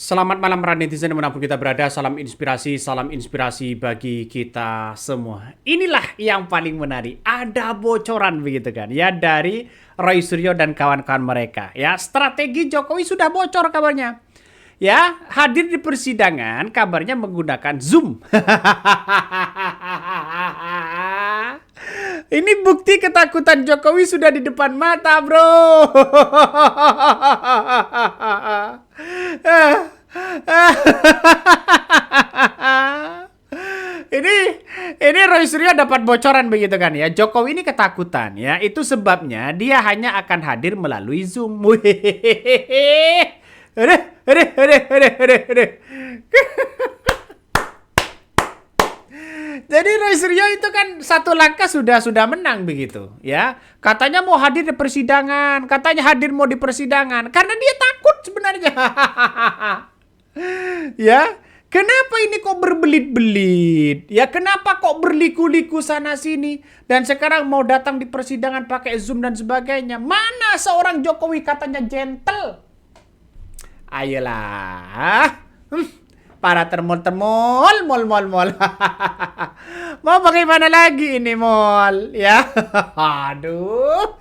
Selamat malam para netizen dimanapun kita berada. Salam inspirasi bagi kita semua. Inilah yang paling menarik. Ada bocoran begitu kan ya dari Roy Suryo dan kawan-kawan mereka. Ya, strategi Jokowi sudah bocor kabarnya. Ya, hadir di persidangan kabarnya menggunakan Zoom. Ini bukti ketakutan Jokowi sudah di depan mata, bro. ini Roy Suryo dapat bocoran begitu kan ya. Jokowi ini ketakutan ya. Itu sebabnya dia hanya akan hadir melalui Zoom. Jadi Roy Suryo itu kan satu langkah sudah menang begitu ya. Katanya mau hadir di persidangan, katanya hadir mau di persidangan karena dia takut sebenarnya. Ya, kenapa ini kok berbelit-belit? Ya, kenapa kok berliku-liku sana sini dan sekarang mau datang di persidangan pakai Zoom dan sebagainya? Mana seorang Jokowi katanya gentle? Ayolah. Para termol. Mau bagaimana lagi ini mall ya? Aduh.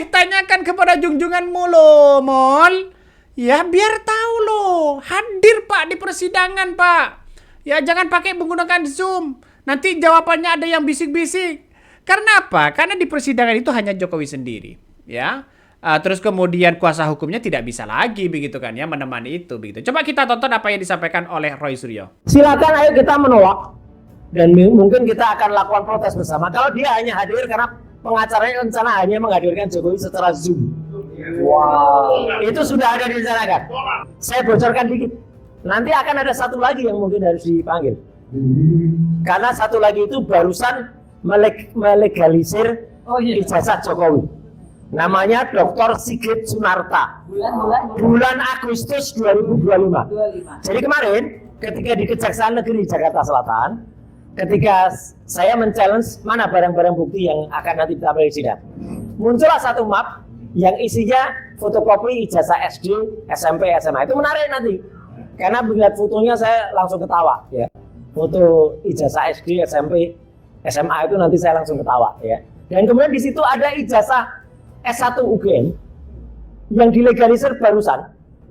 Tanyakan kepada junjunganmu lo mall. Ya biar tahu lo. Hadir Pak di persidangan Pak. Ya jangan pakai menggunakan Zoom. Nanti jawabannya ada yang bisik-bisik. Karena apa? Karena di persidangan itu hanya Jokowi sendiri. Ya. Terus kemudian kuasa hukumnya tidak bisa lagi begitu kan ya menemani itu begitu. Coba kita tonton apa yang disampaikan oleh Roy Suryo. Silakan ayo kita menolak dan mungkin kita akan lakukan protes bersama. Kalau dia hanya hadir karena pengacaranya rencana hanya menghadirkan Jokowi secara Zoom. Wow, itu sudah ada direncanakan. Saya bocorkan dikit. Nanti akan ada satu lagi yang mungkin harus dipanggil. Karena satu lagi itu barusan melegalisir ijazah Jokowi. Namanya Dr. Sigit Sunarta. Bulan Agustus 2025. Jadi kemarin ketika di Kejaksaan Negeri Jakarta Selatan, ketika saya men-challenge mana barang-barang bukti yang akan nanti kita ambil sidang, muncullah satu map yang isinya fotokopi ijazah SD, SMP, SMA. Itu menarik nanti. Karena melihat fotonya saya langsung ketawa ya. Foto ijazah SD, SMP, SMA itu nanti saya langsung ketawa ya. Dan kemudian di situ ada ijazah S1 UGM yang dilegalisir barusan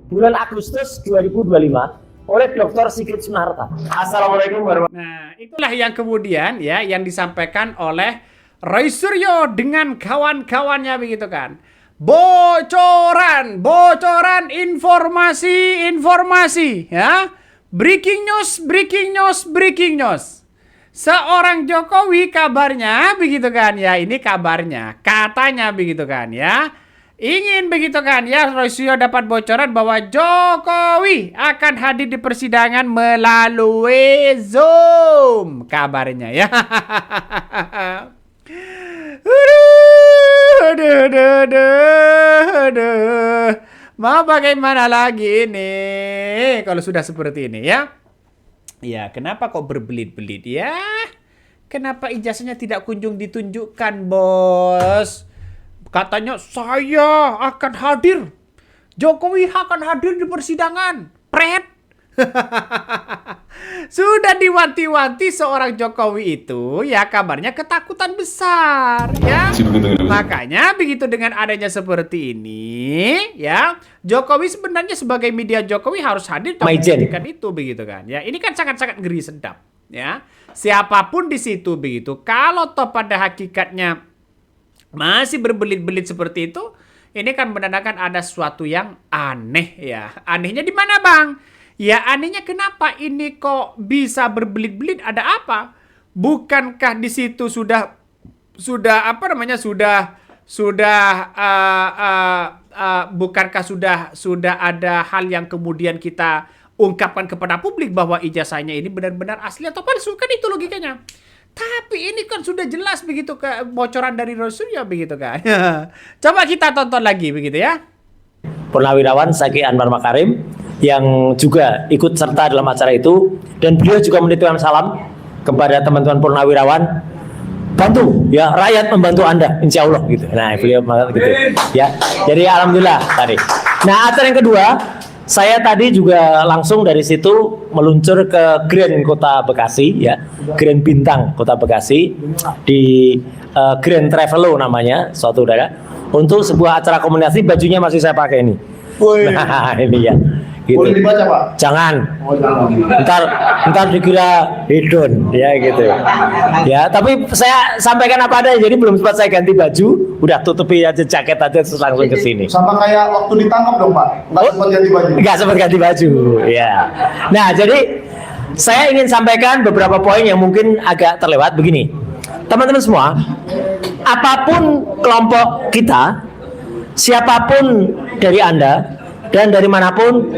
bulan Agustus 2025 oleh Dr. Sigit Sunarta. Assalamualaikum warahmatullahi wabarakatuh. Nah, itulah yang kemudian ya yang disampaikan oleh Roy Suryo dengan kawan-kawannya begitu kan. Bocoran informasi ya. Breaking news. Seorang Jokowi kabarnya begitu kan ya, ini kabarnya, katanya begitu kan ya. Ingin begitu kan ya, Roy Suryo dapat bocoran bahwa Jokowi akan hadir di persidangan melalui Zoom, kabarnya ya. Aduh. Mau bagaimana lagi ini kalau sudah seperti ini ya? Ya, kenapa kok berbelit-belit ya? Kenapa ijazahnya tidak kunjung ditunjukkan, bos? Katanya saya akan hadir. Jokowi akan hadir di persidangan. Pret. Sudah diwanti-wanti seorang Jokowi itu ya kabarnya ketakutan besar ya. Makanya begitu dengan adanya seperti ini ya, Jokowi sebenarnya sebagai media Jokowi harus hadir membuktikan itu begitu kan ya. Ini kan sangat-sangat ngeri sedap ya. Siapapun di situ begitu. Kalau toh pada hakikatnya masih berbelit-belit seperti itu, ini kan menandakan ada sesuatu yang aneh ya. Anehnya di mana, Bang? Ya anehnya kenapa ini kok bisa berbelit-belit, ada apa? Bukankah di situ sudah bukankah sudah ada hal yang kemudian kita ungkapkan kepada publik bahwa ijazahnya ini benar-benar asli atau palsu? Kan itu logikanya. Tapi ini kan sudah jelas begitu ke bocoran dari Roy Suryo begitu kan. Coba kita tonton lagi begitu ya. Purnawirawan Zaki Anwar Makarim yang juga ikut serta dalam acara itu, dan beliau juga menitipkan salam kepada teman-teman purnawirawan bantu ya, rakyat membantu Anda insya Allah gitu. Nah beliau mengatakan gitu ya. Jadi alhamdulillah tadi. Nah acara yang kedua, saya tadi juga langsung dari situ meluncur ke Grand Kota Bekasi ya, Grand Bintang Kota Bekasi di Grand Travelo namanya suatu daerah, untuk sebuah acara komunikasi. Bajunya masih saya pakai ini. Nah ini ya. Gitu. Boleh dibaca Pak? Jangan. Oh, jangan. Ntar dikira hedon ya gitu. Ya, tapi saya sampaikan apa adanya. Jadi belum sempat saya ganti baju, udah tutupi aja jaket aja terus langsung ke sini. Sama kayak waktu ditangkap dong Pak. Nggak sempat ganti baju. Nggak sempat ganti baju. Ya. Nah, jadi saya ingin sampaikan beberapa poin yang mungkin agak terlewat begini. Teman-teman semua, apapun kelompok kita, siapapun dari Anda dan dari manapun,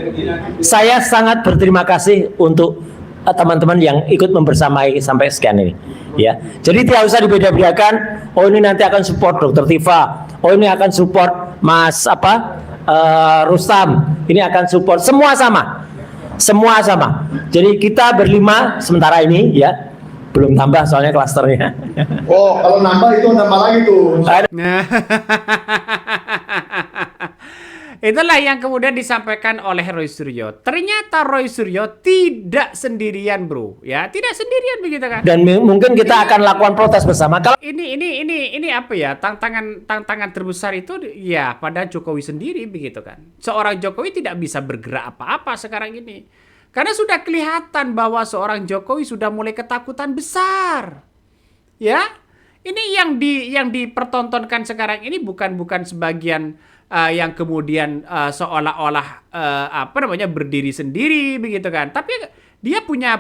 saya sangat berterima kasih untuk teman-teman yang ikut membersamai sampai sekian ini. Ya, jadi tidak usah dibeda-bedakan. Oh ini nanti akan support Dr. Tifa. Oh ini akan support Mas Rustam. Ini akan support, semua sama, semua sama. Jadi kita berlima sementara ini ya. Belum tambah soalnya klasternya. Oh kalau nambah itu nambah lagi tuh. Itulah yang kemudian disampaikan oleh Roy Suryo. Ternyata Roy Suryo tidak sendirian, bro. Ya, tidak sendirian begitu kan. Dan mungkin kita akan lakukan protes bersama. Kalau ini apa ya? Tantangan terbesar itu ya pada Jokowi sendiri begitu kan. Seorang Jokowi tidak bisa bergerak apa-apa sekarang ini. Karena sudah kelihatan bahwa seorang Jokowi sudah mulai ketakutan besar. Ya. Ini yang dipertontonkan sekarang ini bukan sebagian yang kemudian seolah-olah berdiri sendiri begitu kan, tapi dia punya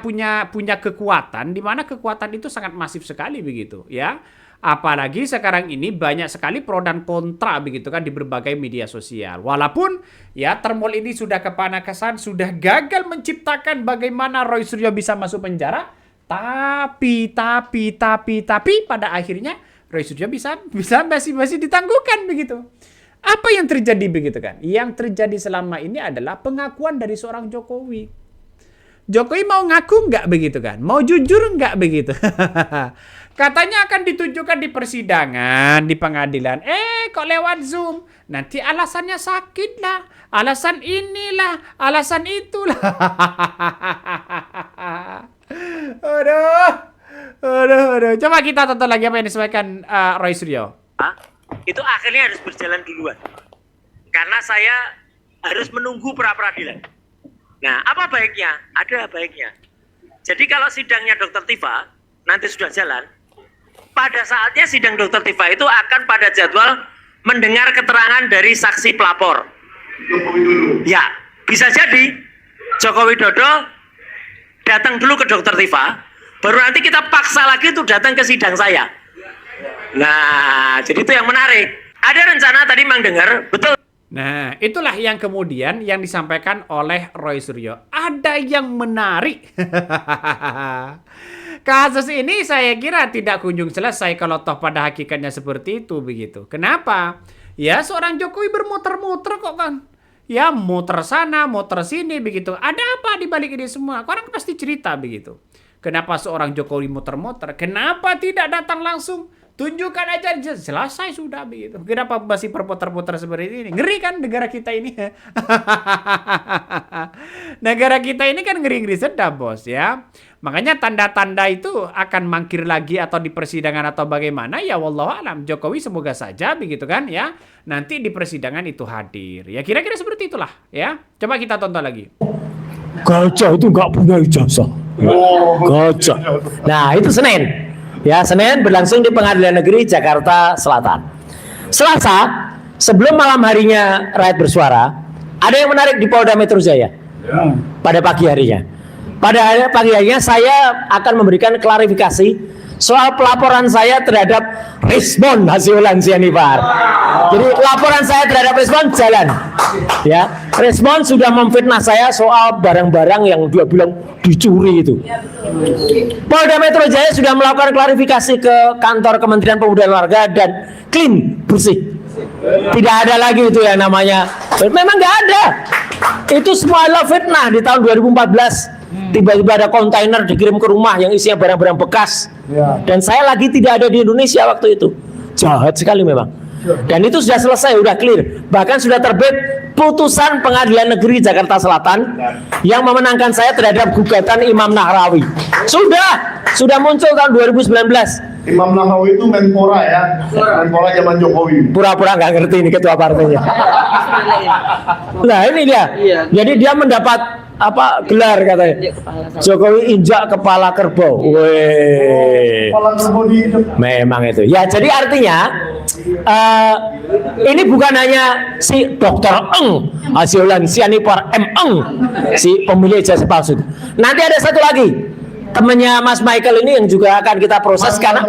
kekuatan, di mana kekuatan itu sangat masif sekali begitu ya. Apalagi sekarang ini banyak sekali pro dan kontra begitu kan di berbagai media sosial. Walaupun ya Termol ini sudah kepanasan, sudah gagal menciptakan bagaimana Roy Suryo bisa masuk penjara, tapi pada akhirnya Roy Suryo bisa masih ditangguhkan begitu. Apa yang terjadi begitu kan? Yang terjadi selama ini adalah pengakuan dari seorang Jokowi. Jokowi mau ngaku nggak begitu kan? Mau jujur nggak begitu? Katanya akan ditunjukkan di persidangan, di pengadilan. Kok lewat Zoom? Nanti alasannya sakit lah. Alasan inilah. Alasan itulah. Aduh. Coba kita tonton lagi apa yang disampaikan Roy Suryo. itu akhirnya harus berjalan duluan karena saya harus menunggu pra-peradilan. Nah, apa baiknya? Ada baiknya. Jadi kalau sidangnya Dr. Tifa nanti sudah jalan, pada saatnya sidang Dr. Tifa itu akan pada jadwal mendengar keterangan dari saksi pelapor. Ya, bisa jadi Joko Widodo datang dulu ke Dr. Tifa, baru nanti kita paksa lagi untuk datang ke sidang saya. Nah, jadi itu yang menarik. Ada rencana tadi Mang dengar, betul. Nah, itulah yang kemudian yang disampaikan oleh Roy Suryo. Ada yang menarik. Kasus ini saya kira tidak kunjung selesai kalau toh pada hakikatnya seperti itu begitu. Kenapa? Ya seorang Jokowi bermuter-muter kok kan. Ya muter sana, muter sini begitu. Ada apa di balik ini semua? Orang pasti cerita begitu. Kenapa seorang Jokowi muter-muter? Kenapa tidak datang langsung? Tunjukkan aja, selesai sudah begitu. Kenapa masih berputar-putar seperti ini? Ngeri kan negara kita ini. Negara kita ini kan ngeri-ngeri sedap bos ya. Makanya tanda-tanda itu akan mangkir lagi atau di persidangan atau bagaimana ya wallahualam. Jokowi semoga saja begitu kan ya. Nanti di persidangan itu hadir. Ya kira-kira seperti itulah ya. Coba kita tonton lagi. Gajah itu nggak punya ijazah. Gajah. Nah itu Senin. Ya, Senin berlangsung di Pengadilan Negeri Jakarta Selatan. Selasa, sebelum malam harinya rakyat bersuara, ada yang menarik di Polda Metro Jaya. Pada pagi harinya. Pada pagi harinya saya akan memberikan klarifikasi soal pelaporan saya terhadap Rismon Hasibuan Sianipar. Jadi laporan saya terhadap Rismon jalan. Ya, Rismon sudah memfitnah saya soal barang-barang yang dia bilang dicuri itu. Polda Metro Jaya sudah melakukan klarifikasi ke kantor Kementerian Pemuda dan Olahraga dan clean, bersih. Tidak ada lagi itu yang namanya, memang nggak ada. Itu semua adalah fitnah di tahun 2014. tiba-tiba ada kontainer dikirim ke rumah yang isinya barang-barang bekas. Ya. Dan saya lagi tidak ada di Indonesia waktu itu. Jahat sekali memang. Dan itu sudah selesai, sudah clear. Bahkan sudah terbit putusan Pengadilan Negeri Jakarta Selatan yang memenangkan saya terhadap gugatan Imam Nahrawi. Sudah muncul tahun 2019. Imam Nahrawi itu Menpora ya. Menpora zaman Jokowi. Pura-pura nggak ngerti ini ketua partainya. Nah ini dia. Jadi dia mendapat gelar katanya. Jokowi injak kepala kerbau. Weh. Kepala kerbau di Memang itu. Ya jadi artinya ini bukan hanya si Dokter Eng Aziolan Sianipar M Eng si pemilik ijazah palsu. Nanti ada satu lagi temannya Mas Michael ini yang juga akan kita proses karena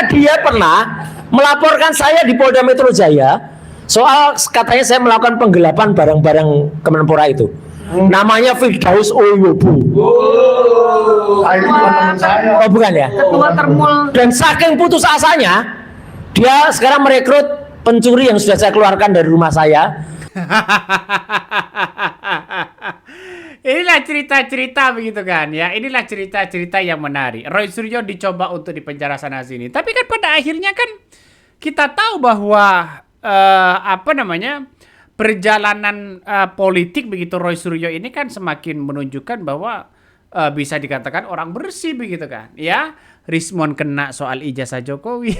dia pernah melaporkan saya di Polda Metro Jaya soal katanya saya melakukan penggelapan barang-barang Kemenpora itu. Namanya Firdaus Oyobo. itu bukan teman saya. Oh bukan ya? Ketua Termul. Dan saking putus asanya, dia sekarang merekrut pencuri yang sudah saya keluarkan dari rumah saya. Inilah cerita-cerita begitu kan ya. Inilah cerita-cerita yang menarik. Roy Suryo dicoba untuk dipenjara sana sini. Tapi kan pada akhirnya kan kita tahu bahwa perjalanan politik begitu Roy Suryo ini kan semakin menunjukkan bahwa bisa dikatakan orang bersih begitu kan ya. Rismon kena soal ijazah Jokowi.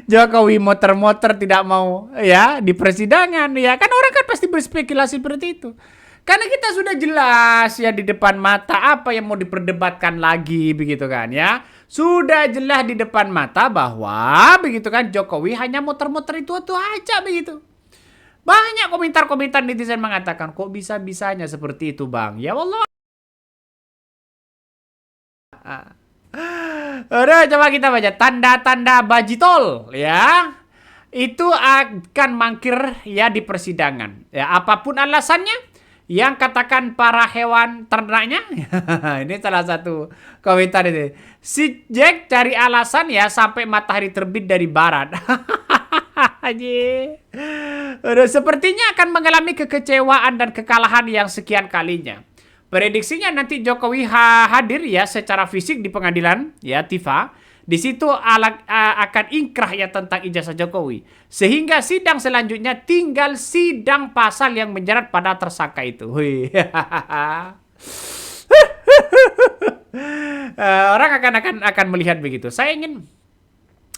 Jokowi motor-motor tidak mau ya di persidangan ya. Kan orang kan pasti berspekulasi seperti itu. Karena kita sudah jelas ya di depan mata apa yang mau diperdebatkan lagi begitu kan ya. Sudah jelas di depan mata bahwa begitu kan Jokowi hanya muter-muter itu aja begitu. Banyak komentar-komentar netizen mengatakan kok bisa-bisanya seperti itu bang. Ya Allah. Udah coba kita baca tanda-tanda bajitol ya. Itu akan mangkir ya di persidangan. Ya apapun alasannya. Yang katakan para hewan ternaknya, ini salah satu komentar itu. Si Jack cari alasan ya sampai matahari terbit dari barat. Sepertinya akan mengalami kekecewaan dan kekalahan yang sekian kalinya. Prediksinya nanti Jokowi hadir ya secara fisik di pengadilan ya TIFA. Di situ akan ingkrah ya tentang ijazah Jokowi. Sehingga sidang selanjutnya tinggal sidang pasal yang menjerat pada tersangka itu. Orang akan melihat begitu. Saya ingin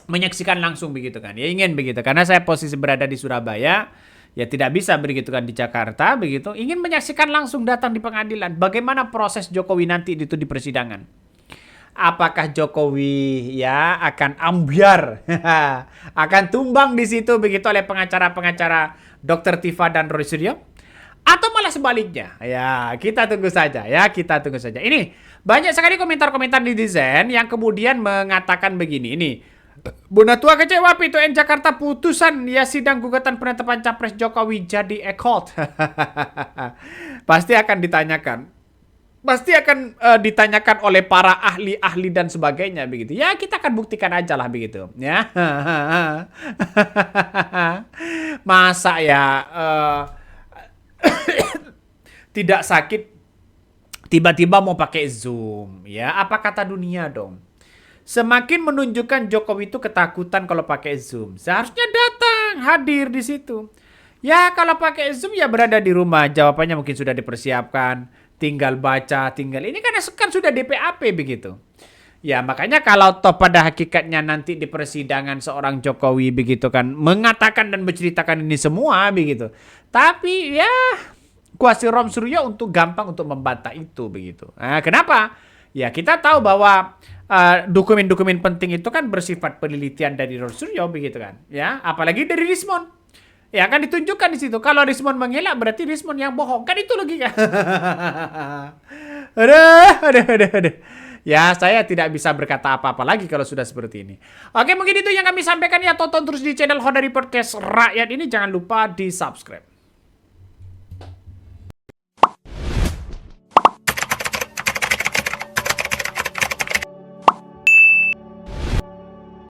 menyaksikan langsung begitu kan. Ya ingin begitu karena saya posisi berada di Surabaya. Ya tidak bisa begitu kan di Jakarta begitu. Ingin menyaksikan langsung datang di pengadilan. Bagaimana proses Jokowi nanti itu di persidangan. Apakah Jokowi ya akan ambyar, akan tumbang di situ begitu oleh pengacara-pengacara Dr. Tifa dan Roy Suryo? Atau malah sebaliknya? Ya, kita tunggu saja ya, kita tunggu saja. Ini banyak sekali komentar-komentar netizen yang kemudian mengatakan begini, ini Bonatua kecewa PTN Jakarta putusan ya sidang gugatan penetapan Capres Jokowi jadi ekot. Pasti akan ditanyakan oleh para ahli-ahli dan sebagainya begitu. Ya kita akan buktikan aja lah begitu ya. Masa ya tidak sakit tiba-tiba mau pakai Zoom ya. Apa kata dunia dong? Semakin menunjukkan Jokowi itu ketakutan kalau pakai Zoom. Seharusnya datang, hadir di situ. Ya kalau pakai Zoom ya berada di rumah. Jawabannya mungkin sudah dipersiapkan. Tinggal baca, ini kan sudah DPAP begitu. Ya makanya kalau toh pada hakikatnya nanti di persidangan seorang Jokowi begitu kan mengatakan dan menceritakan ini semua begitu. Tapi ya kuasa Roy Suryo untuk gampang untuk membantah itu begitu. Nah, kenapa? Ya kita tahu bahwa dokumen-dokumen penting itu kan bersifat penelitian dari Roy Suryo begitu kan. Ya apalagi dari Rismon. Ya kan ditunjukkan di situ. Kalau Rismon mengelak berarti Rismon yang bohong. Kan itu logika. Aduh. Ya saya tidak bisa berkata apa-apa lagi kalau sudah seperti ini. Oke mungkin itu yang kami sampaikan ya. Tonton terus di channel Hodari Podcast Rakyat ini. Jangan lupa di subscribe.